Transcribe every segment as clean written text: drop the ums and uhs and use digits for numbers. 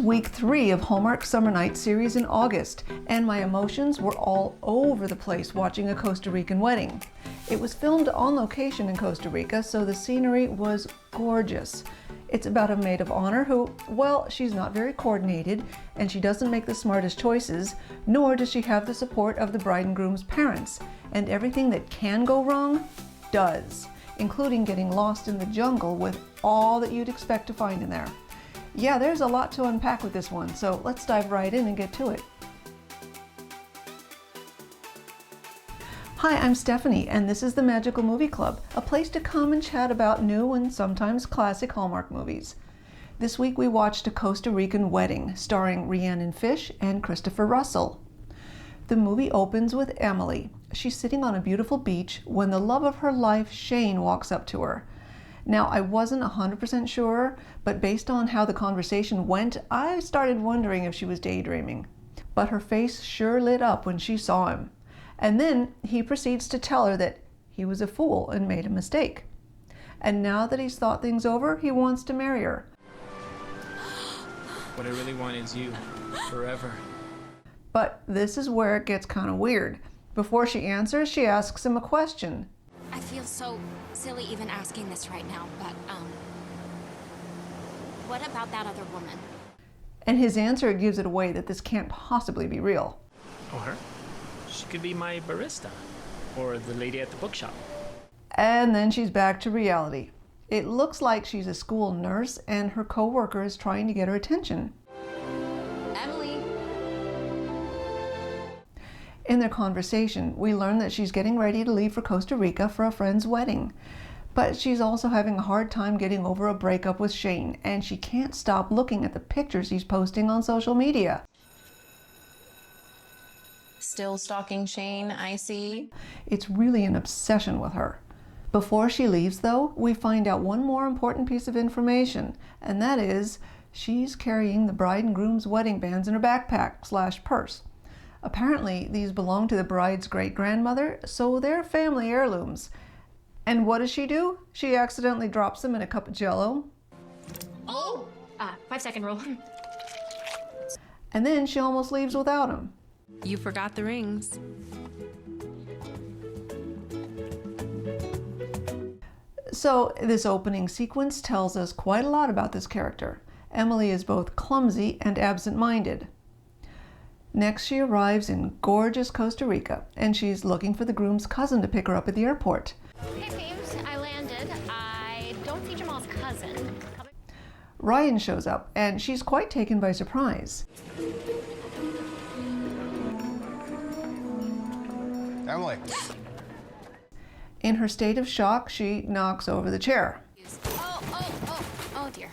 week 3 of Hallmark Summer Night series in August, and my emotions were all over the place watching A Costa Rican Wedding. It was filmed on location in Costa Rica, so the scenery was gorgeous. It's about a maid of honor who, well, she's not very coordinated, and she doesn't make the smartest choices, nor does she have the support of the bride and groom's parents. And everything that can go wrong does, including getting lost in the jungle with all that you'd expect to find in there. Yeah, there's a lot to unpack with this one, so let's dive right in and get to it. Hi, I'm Stephanie, and this is the Magical Movie Club, a place to come and chat about new and sometimes classic Hallmark movies. This week we watched A Costa Rican Wedding, starring Rhiannon Fish and Christopher Russell. The movie opens with Emily. She's sitting on a beautiful beach when the love of her life, Shane, walks up to her. Now, I wasn't 100% sure, but based on how the conversation went, I started wondering if she was daydreaming. But her face sure lit up when she saw him. And then he proceeds to tell her that he was a fool and made a mistake. And now that he's thought things over, he wants to marry her. What I really want is you, forever. But this is where it gets kind of weird. Before she answers, she asks him a question. I feel so silly even asking this right now, but, what about that other woman? And his answer gives it away that this can't possibly be real. Oh, her? She could be my barista, or the lady at the bookshop. And then she's back to reality. It looks like she's a school nurse and her coworker is trying to get her attention. Emily! In their conversation, we learn that she's getting ready to leave for Costa Rica for a friend's wedding. But she's also having a hard time getting over a breakup with Shane, and she can't stop looking at the pictures he's posting on social media. Still stalking Shane, I see. It's really an obsession with her. Before she leaves, though, we find out one more important piece of information, and that is she's carrying the bride and groom's wedding bands in her backpack/purse. Apparently, these belong to the bride's great-grandmother, so they're family heirlooms. And what does she do? She accidentally drops them in a cup of Jell-O. Oh! 5-second rule. And then she almost leaves without them. You forgot the rings. So this opening sequence tells us quite a lot about this character. Emily is both clumsy and absent-minded. Next, she arrives in gorgeous Costa Rica, and she's looking for the groom's cousin to pick her up at the airport. Hey, Phoebes, I landed. I don't see Jamal's cousin. Ryan shows up, and she's quite taken by surprise. Emily. In her state of shock, she knocks over the chair. Oh dear.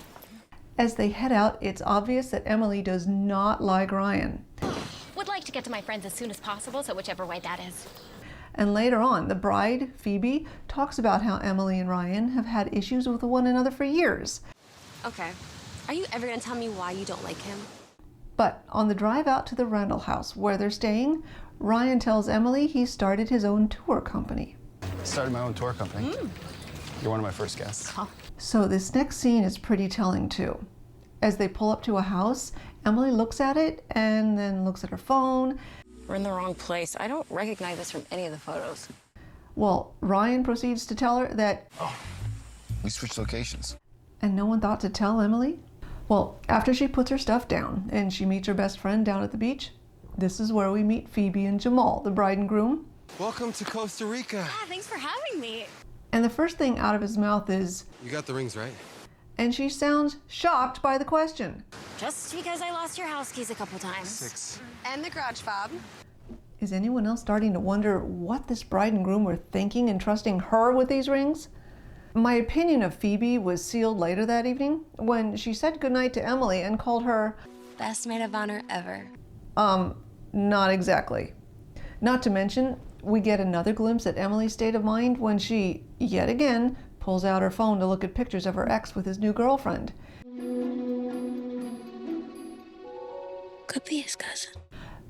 As they head out, it's obvious that Emily does not like Ryan. Would like to get to my friends as soon as possible, so whichever way that is. And later on, the bride, Phoebe, talks about how Emily and Ryan have had issues with one another for years. Okay. Are you ever gonna tell me why you don't like him? But on the drive out to the rental house where they're staying, Ryan tells Emily he started his own tour company. I started my own tour company. You're one of my first guests. So this next scene is pretty telling too. As they pull up to a house, Emily looks at it and then looks at her phone. We're in the wrong place. I don't recognize this from any of the photos. Well, Ryan proceeds to tell her that... Oh, we switched locations. And no one thought to tell Emily? Well, after she puts her stuff down and she meets her best friend down at the beach, this is where we meet Phoebe and Jamal, the bride and groom. Welcome to Costa Rica. Thanks for having me. And the first thing out of his mouth is... You got the rings, right? And she sounds shocked by the question. Just because I lost your house keys a couple times. 6. And the garage fob. Is anyone else starting to wonder what this bride and groom were thinking in trusting her with these rings? My opinion of Phoebe was sealed later that evening when she said goodnight to Emily and called her... Best maid of honor ever. Not exactly. Not to mention, we get another glimpse at Emily's state of mind when she, yet again, pulls out her phone to look at pictures of her ex with his new girlfriend. Could be his cousin.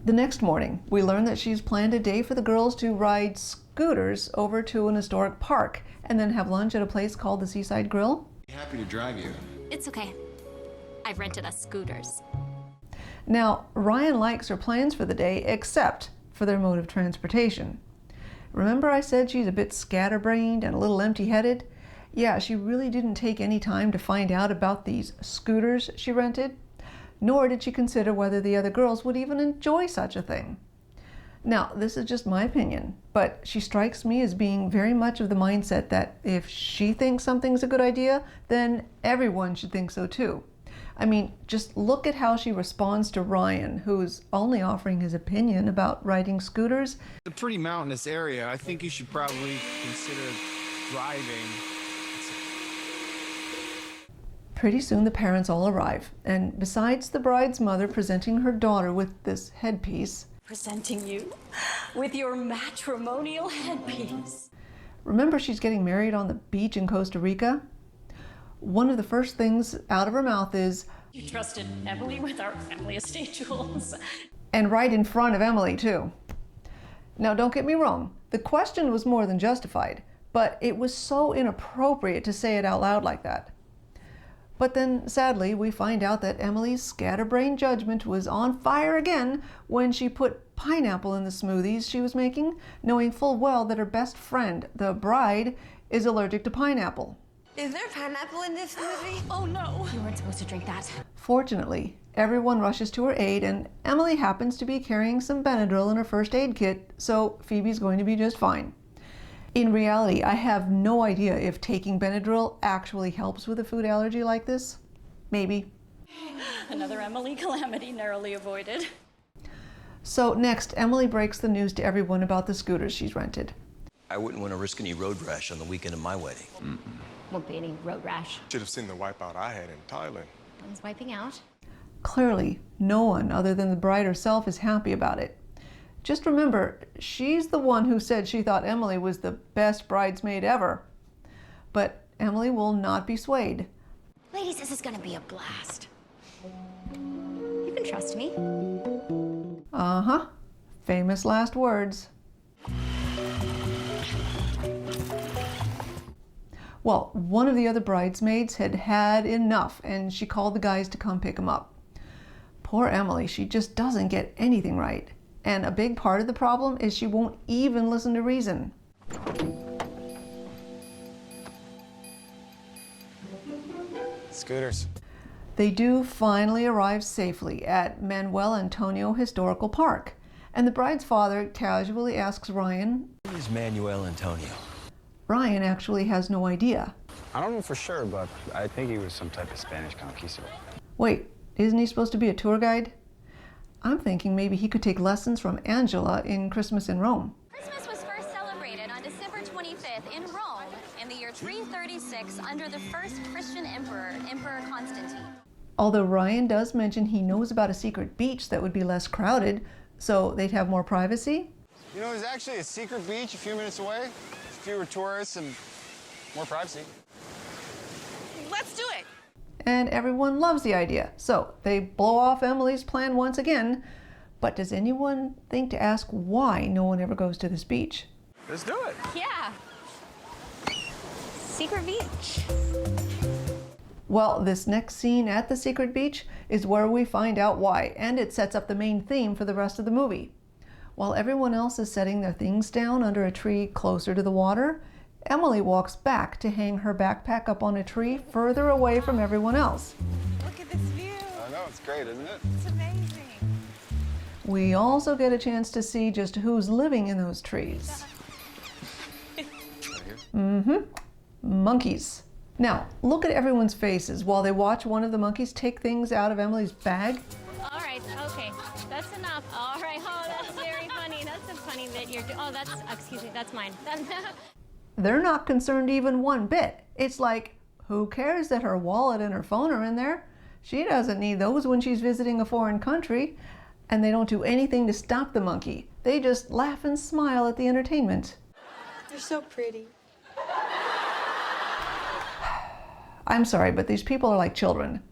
The next morning, we learn that she's planned a day for the girls to ride scooters over to an historic park and then have lunch at a place called the Seaside Grill. Happy to drive you. It's okay. I've rented us scooters. Now, Ryan likes her plans for the day, except for their mode of transportation. Remember I said she's a bit scatterbrained and a little empty-headed? Yeah, she really didn't take any time to find out about these scooters she rented, nor did she consider whether the other girls would even enjoy such a thing. Now, this is just my opinion, but she strikes me as being very much of the mindset that if she thinks something's a good idea, then everyone should think so too. I mean, just look at how she responds to Ryan, who's only offering his opinion about riding scooters. It's a pretty mountainous area. I think you should probably consider driving. Pretty soon the parents all arrive, and besides the bride's mother presenting her daughter with this headpiece, Presenting you with your matrimonial headpiece. Remember she's getting married on the beach in Costa Rica? One of the first things out of her mouth is, You trusted Emily with our family estate jewels. and right in front of Emily too. Now don't get me wrong, the question was more than justified, but it was so inappropriate to say it out loud like that. But then, sadly, we find out that Emily's scatterbrained judgment was on fire again when she put pineapple in the smoothies she was making, knowing full well that her best friend, the bride, is allergic to pineapple. Is there pineapple in this movie? Oh no. You weren't supposed to drink that. Fortunately, everyone rushes to her aid, and Emily happens to be carrying some Benadryl in her first aid kit, so Phoebe's going to be just fine. In reality, I have no idea if taking Benadryl actually helps with a food allergy like this. Maybe. Another Emily calamity narrowly avoided. So next, Emily breaks the news to everyone about the scooters she's rented. I wouldn't want to risk any road rash on the weekend of my wedding. Won't be any road rash. Should have seen the wipeout I had in Thailand. One's wiping out. Clearly, no one other than the bride herself is happy about it. Just remember, she's the one who said she thought Emily was the best bridesmaid ever. But Emily will not be swayed. Ladies, this is gonna be a blast. You can trust me. Uh-huh. Famous last words. Well, one of the other bridesmaids had had enough, and she called the guys to come pick him up. Poor Emily, she just doesn't get anything right. And a big part of the problem is she won't even listen to reason. Scooters. They do finally arrive safely at Manuel Antonio Historical Park, and the bride's father casually asks Ryan. Who is Manuel Antonio? Ryan actually has no idea. I don't know for sure, but I think he was some type of Spanish conquistador. Wait, isn't he supposed to be a tour guide? I'm thinking maybe he could take lessons from Angela in Christmas in Rome. Christmas was first celebrated on December 25th in Rome in the year 336 under the first Christian emperor, Emperor Constantine. Although Ryan does mention he knows about a secret beach that would be less crowded, so they'd have more privacy. You know, there's actually a secret beach a few minutes away. Fewer tourists and more privacy. Let's do it. And everyone loves the idea, so they blow off Emily's plan once again. But does anyone think to ask why no one ever goes to this beach? Let's do it. Yeah. Secret beach. Well, this next scene at the secret beach is where we find out why, and it sets up the main theme for the rest of the movie. While everyone else is setting their things down under a tree closer to the water, Emily walks back to hang her backpack up on a tree further away from everyone else. Look at this view. I know, it's great, isn't it? It's amazing. We also get a chance to see just who's living in those trees. Monkeys. Now, look at everyone's faces while they watch one of the monkeys take things out of Emily's bag. All right, okay, that's enough. All right, oh, that's very funny. That's a funny bit you're doing. Oh, that's, excuse me, that's mine. They're not concerned even one bit. It's like, who cares that her wallet and her phone are in there? She doesn't need those when she's visiting a foreign country. And they don't do anything to stop the monkey. They just laugh and smile at the entertainment. You're so pretty. I'm sorry, but these people are like children.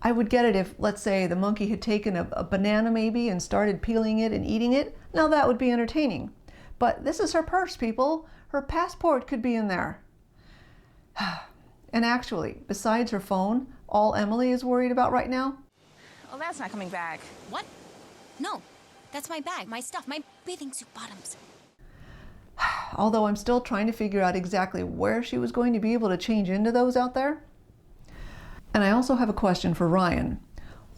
I would get it if, let's say, the monkey had taken a banana maybe and started peeling it and eating it. Now that would be entertaining. But this is her purse, people. Her passport could be in there. And actually, besides her phone, all Emily is worried about right now? Oh, that's not coming back. What? No, that's my bag, my stuff, my bathing suit bottoms. Although I'm still trying to figure out exactly where she was going to be able to change into those out there. And I also have a question for Ryan.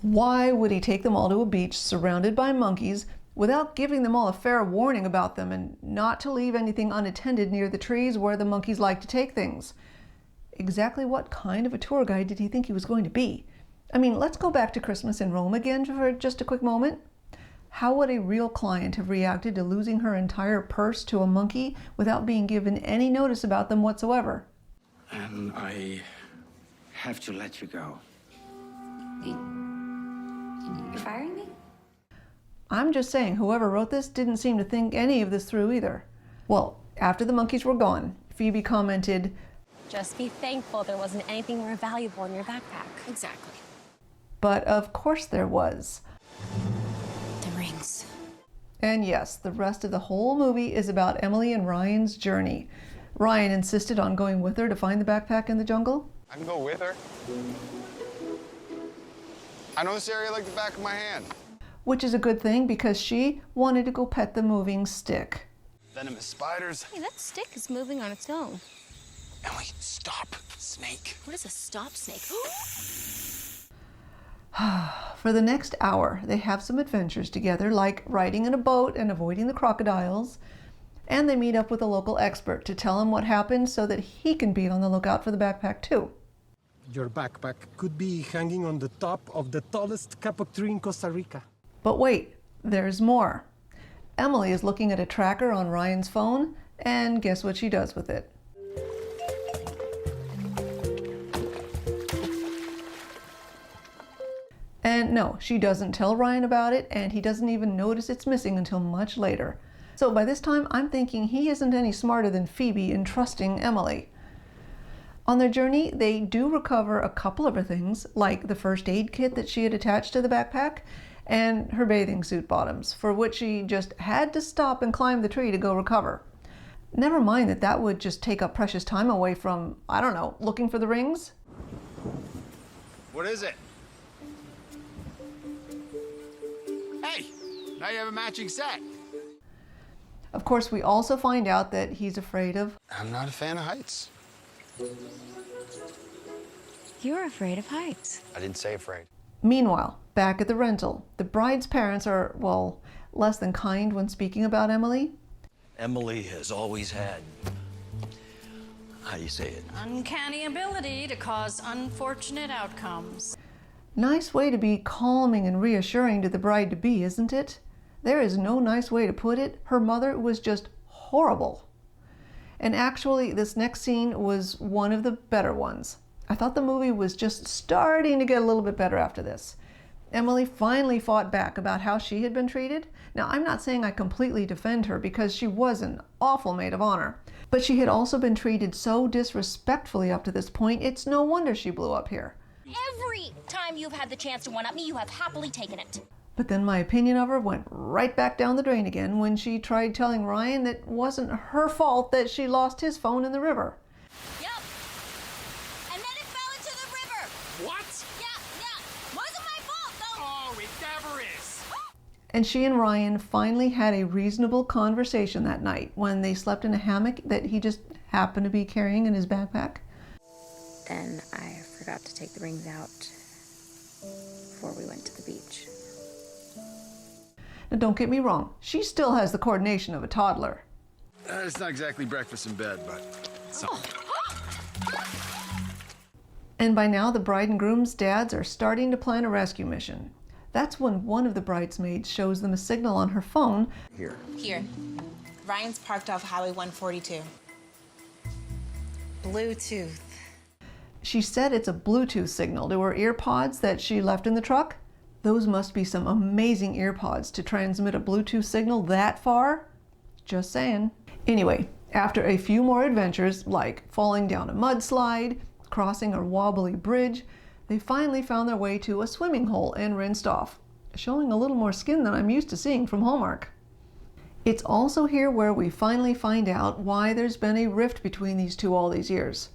Why would he take them all to a beach surrounded by monkeys without giving them all a fair warning about them and not to leave anything unattended near the trees where the monkeys like to take things? Exactly what kind of a tour guide did he think he was going to be? I mean, let's go back to Christmas in Rome again for just a quick moment. How would a real client have reacted to losing her entire purse to a monkey without being given any notice about them whatsoever? And I have to let you go. You're firing me? I'm just saying, whoever wrote this didn't seem to think any of this through either. Well, after the monkeys were gone, Phoebe commented, Just be thankful there wasn't anything more valuable in your backpack. Exactly. but of course there was. The rings. And yes, the rest of the whole movie is about Emily and Ryan's journey. Ryan insisted on going with her to find the backpack in the jungle. I can go with her. I know this area like the back of my hand. Which is a good thing because she wanted to go pet the moving stick. Venomous spiders. Hey, that stick is moving on its own. Emily, stop. Snake. What is a stop snake? For the next hour, they have some adventures together, like riding in a boat and avoiding the crocodiles. And they meet up with a local expert to tell him what happened so that he can be on the lookout for the backpack too. Your backpack could be hanging on the top of the tallest kapok tree in Costa Rica. But wait, there's more. Emily is looking at a tracker on Ryan's phone, and guess what she does with it? And no, she doesn't tell Ryan about it, and he doesn't even notice it's missing until much later. So by this time, I'm thinking he isn't any smarter than Phoebe in trusting Emily. On their journey, they do recover a couple of her things, like the first aid kit that she had attached to the backpack, and her bathing suit bottoms, for which she just had to stop and climb the tree to go recover. Never mind that that would just take up precious time away from, I don't know, looking for the rings. What is it? Hey, now you have a matching set. Of course, we also find out that he's afraid of... I'm not a fan of heights. You're afraid of heights. I didn't say afraid. Meanwhile, back at the rental, the bride's parents are, well, less than kind when speaking about Emily. Emily has always had, how do you say it? Uncanny ability to cause unfortunate outcomes. Nice way to be calming and reassuring to the bride-to-be, isn't it? There is no nice way to put it. Her mother was just horrible. And actually, this next scene was one of the better ones. I thought the movie was just starting to get a little bit better after this. Emily finally fought back about how she had been treated. Now, I'm not saying I completely defend her because she was an awful maid of honor, but she had also been treated so disrespectfully up to this point, it's no wonder she blew up here. Every time you've had the chance to one-up me, you have happily taken it. But then my opinion of her went right back down the drain again when she tried telling Ryan that it wasn't her fault that she lost his phone in the river. Yep. And then it fell into the river. What? Yeah. Wasn't my fault, though. Oh, it never is. And she and Ryan finally had a reasonable conversation that night when they slept in a hammock that he just happened to be carrying in his backpack. Then I forgot to take the rings out before we went to the beach. Now don't get me wrong, she still has the coordination of a toddler. It's not exactly breakfast in bed, but something. And by now the bride and groom's dads are starting to plan a rescue mission. That's when one of the bridesmaids shows them a signal on her phone. Here. Ryan's parked off Highway 142. Bluetooth. She said it's a Bluetooth signal to her earpods that she left in the truck. Those must be some amazing earpods to transmit a Bluetooth signal that far. Just saying. Anyway, after a few more adventures, like falling down a mudslide, crossing a wobbly bridge, they finally found their way to a swimming hole and rinsed off, showing a little more skin than I'm used to seeing from Hallmark. It's also here where we finally find out why there's been a rift between these two all these years.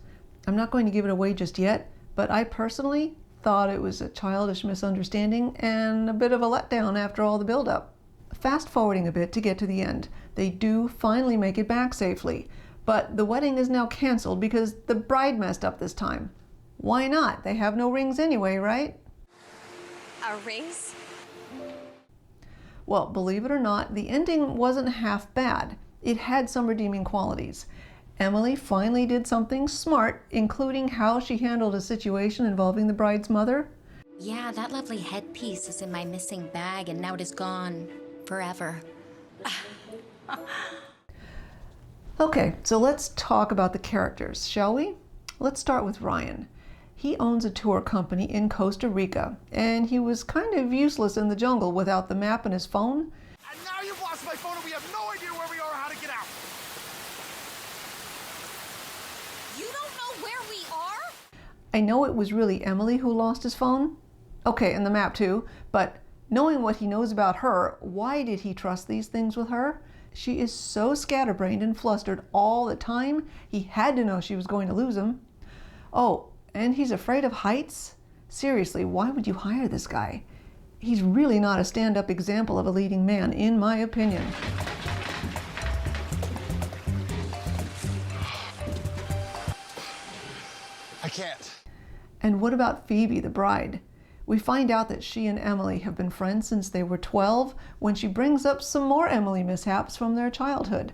I'm not going to give it away just yet, but I personally thought it was a childish misunderstanding and a bit of a letdown after all the build-up. Fast forwarding a bit to get to the end, they do finally make it back safely, but the wedding is now canceled because the bride messed up this time. Why not? They have no rings anyway, right? A race? Well, believe it or not, the ending wasn't half bad. It had some redeeming qualities. Emily finally did something smart, including how she handled a situation involving the bride's mother. Yeah, that lovely headpiece is in my missing bag, and now it is gone forever. Okay, so let's talk about the characters, shall we? Let's start with Ryan. He owns a tour company in Costa Rica, and he was kind of useless in the jungle without the map and his phone. And now you've lost my phone and we have no idea where we are or how to get out. You don't know where we are? I know it was really Emily who lost his phone. Okay, and the map too, but knowing what he knows about her, why did he trust these things with her? She is so scatterbrained and flustered all the time, he had to know she was going to lose him. Oh, and he's afraid of heights? Seriously, why would you hire this guy? He's really not a stand-up example of a leading man, in my opinion. I can't. And what about Phoebe, the bride? We find out that she and Emily have been friends since they were 12, when she brings up some more Emily mishaps from their childhood.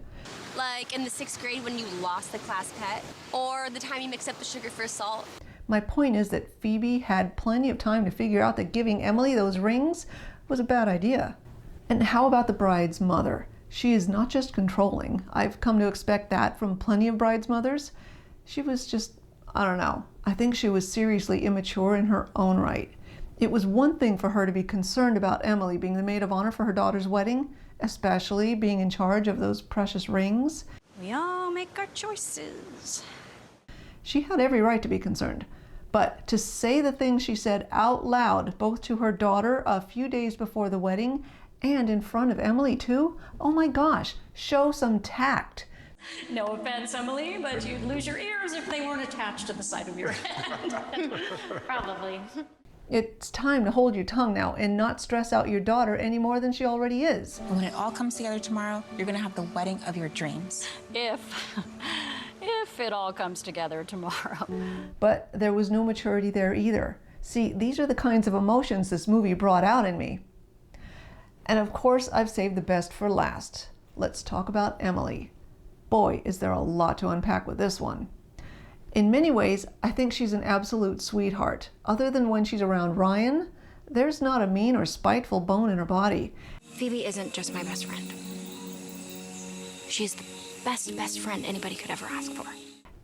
Like in the 6th grade when you lost the class pet? Or the time you mixed up the sugar for salt? My point is that Phoebe had plenty of time to figure out that giving Emily those rings was a bad idea. And how about the bride's mother? She is not just controlling. I've come to expect that from plenty of brides' mothers. She was just, I don't know. I think she was seriously immature in her own right. It was one thing for her to be concerned about Emily being the maid of honor for her daughter's wedding, especially being in charge of those precious rings. We all make our choices. She had every right to be concerned. But to say the things she said out loud, both to her daughter a few days before the wedding and in front of Emily too, oh my gosh, show some tact. No offense, Emily, but you'd lose your ears if they weren't attached to the side of your head. Probably. It's time to hold your tongue now and not stress out your daughter any more than she already is. And when it all comes together tomorrow, you're gonna have the wedding of your dreams. If it all comes together tomorrow. But there was no maturity there either. See, these are the kinds of emotions this movie brought out in me. And of course, I've saved the best for last. Let's talk about Emily. Boy, is there a lot to unpack with this one. In many ways, I think she's an absolute sweetheart. Other than when she's around Ryan, there's not a mean or spiteful bone in her body. Phoebe isn't just my best friend. She's the best friend anybody could ever ask for.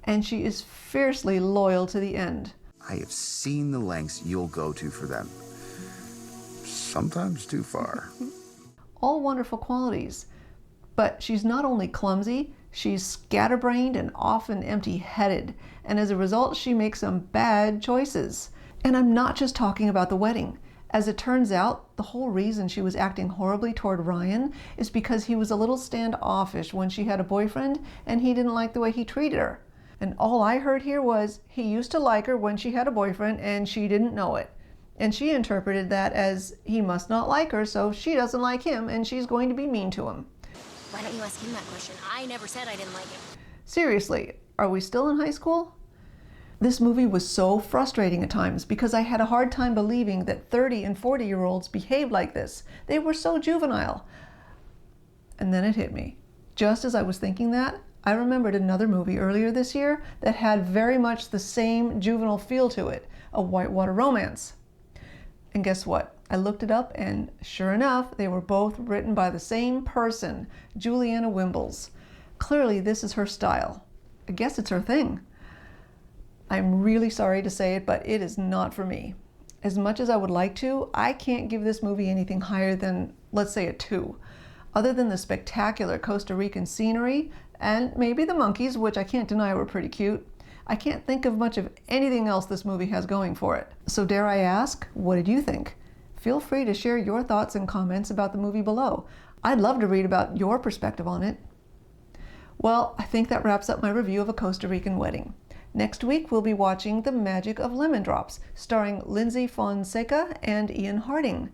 And she is fiercely loyal to the end. I have seen the lengths you'll go to for them. Sometimes too far. All wonderful qualities. But she's not only clumsy, she's scatterbrained and often empty-headed. And as a result, she makes some bad choices. And I'm not just talking about the wedding. As it turns out, the whole reason she was acting horribly toward Ryan is because he was a little standoffish when she had a boyfriend and he didn't like the way he treated her. And all I heard here was he used to like her when she had a boyfriend and she didn't know it. And she interpreted that as he must not like her, so she doesn't like him and she's going to be mean to him. Why don't you ask him that question? I never said I didn't like him. Seriously, are we still in high school? This movie was so frustrating at times because I had a hard time believing that 30 and 40-year-olds behaved like this. They were so juvenile. And then it hit me. Just as I was thinking that, I remembered another movie earlier this year that had very much the same juvenile feel to it, a whitewater romance. And guess what? I looked it up and sure enough, they were both written by the same person, Juliana Wimbles. Clearly this is her style. I guess it's her thing. I'm really sorry to say it, but it is not for me. As much as I would like to, I can't give this movie anything higher than, let's say, a 2. Other than the spectacular Costa Rican scenery, and maybe the monkeys, which I can't deny were pretty cute, I can't think of much of anything else this movie has going for it. So dare I ask, what did you think? Feel free to share your thoughts and comments about the movie below. I'd love to read about your perspective on it. Well, I think that wraps up my review of A Costa Rican Wedding. Next week, we'll be watching The Magic of Lemon Drops, starring Lindsay Fonseca and Ian Harding.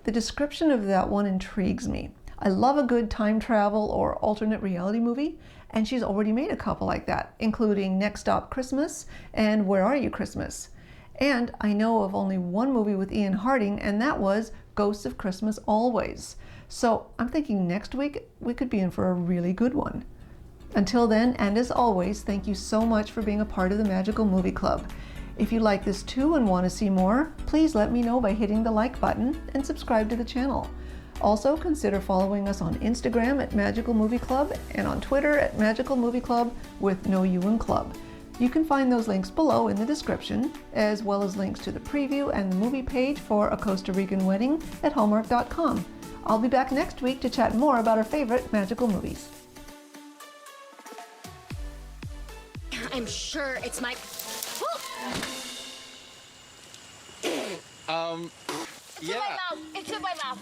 The description of that one intrigues me. I love a good time travel or alternate reality movie, and she's already made a couple like that, including Next Stop Christmas and Where Are You Christmas? And I know of only one movie with Ian Harding, and that was Ghosts of Christmas Always. So I'm thinking next week we could be in for a really good one. Until then, and as always, thank you so much for being a part of the Magical Movie Club. If you like this too and want to see more, please let me know by hitting the like button and subscribe to the channel. Also, consider following us on Instagram at Magical Movie Club and on Twitter at Magical Movie Club with no U in Club. You can find those links below in the description, as well as links to the preview and the movie page for A Costa Rican Wedding at Hallmark.com. I'll be back next week to chat more about our favorite magical movies. I'm sure it's my... Yeah. It's in my mouth.